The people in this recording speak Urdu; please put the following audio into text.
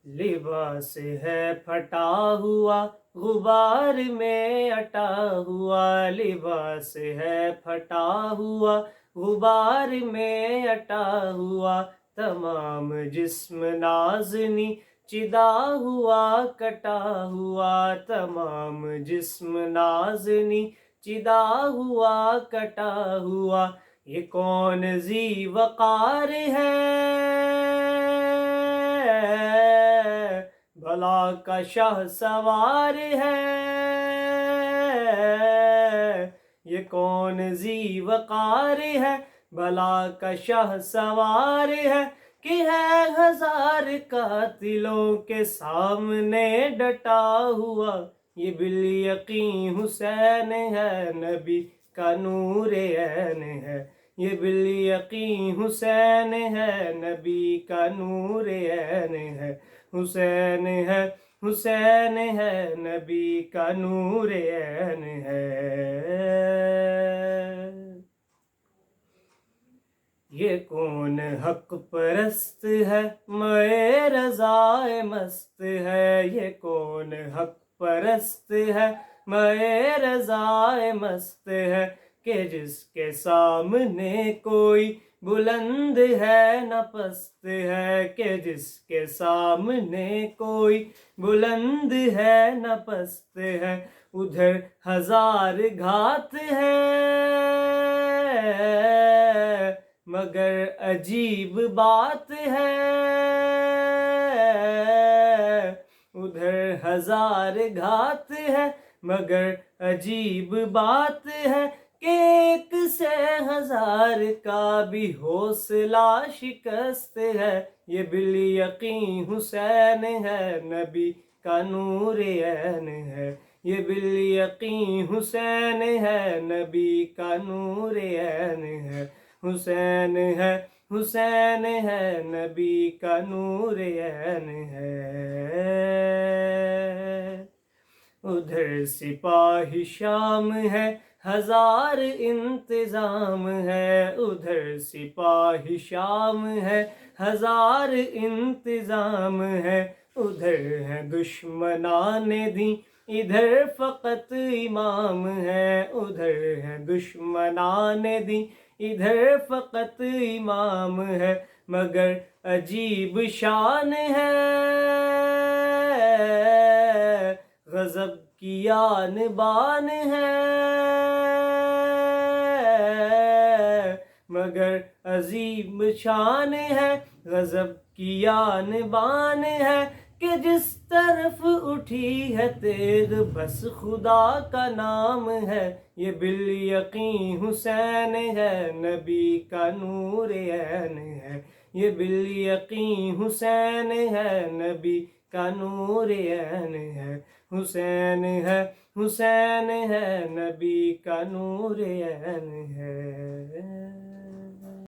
لباس ہے پھٹا ہوا غبار میں اٹا ہوا، لباس ہے پھٹا ہوا غبار میں اٹا ہوا، تمام جسم نازنی چدا ہوا کٹا ہوا، تمام جسم نازنی چدا ہوا کٹا ہوا، یہ کون ذی وقار ہے بھلا کا شاہ سوار ہے، یہ کون ذی وقار ہے بھلا کا شاہ سوار ہے، کہ ہے ہزار قاتلوں کے سامنے ڈٹا ہوا، یہ بالیقین حسین ہے نبی کا نور عین ہے، یہ بالیقین حسین ہے نبی کا نور عین ہے، حسین ہے حسین ہے نبی کا نور عین ہے۔ یہ کون حق پرست ہے میں رضائے مست ہے، یہ کون حق پرست ہے میں رضائے مست ہے، کہ جس کے سامنے کوئی بلند ہے نہ پست ہے، کہ جس کے سامنے کوئی بلند ہے نہ پست ہے، ادھر ہزار گھات ہے مگر عجیب بات ہے، ادھر ہزار گھات ہے مگر عجیب بات ہے، کہ ایک سے ہزار کا بھی حوصلہ شکست ہے، یہ بالیقین حسین ہے نبی کا نور عین ہے، یہ بالیقین حسین ہے نبی کا نور عین ہے، حسین ہے حسین ہے نبی کا نور عین ہے۔ ادھر سپاہی شام ہے ہزار انتظام ہے، ادھر سپاہی شام ہے ہزار انتظام ہے، ادھر ہے دشمنان دین ادھر فقط امام ہے، ادھر ہے دشمنان دین ادھر فقط امام ہے، مگر عجیب شان ہے غضب کی آن بان ہے، مگر عظیم شان ہے غضب کی آن بان ہے، کہ جس طرف اٹھی ہے تیغ بس خدا کا نام ہے، یہ بالیقین حسین ہے نبی کا نور عین ہے، یہ بالیقین حسین ہے نبی کا نور عین ہے، حسین ہے حسین ہے نبی کا نور عین ہے۔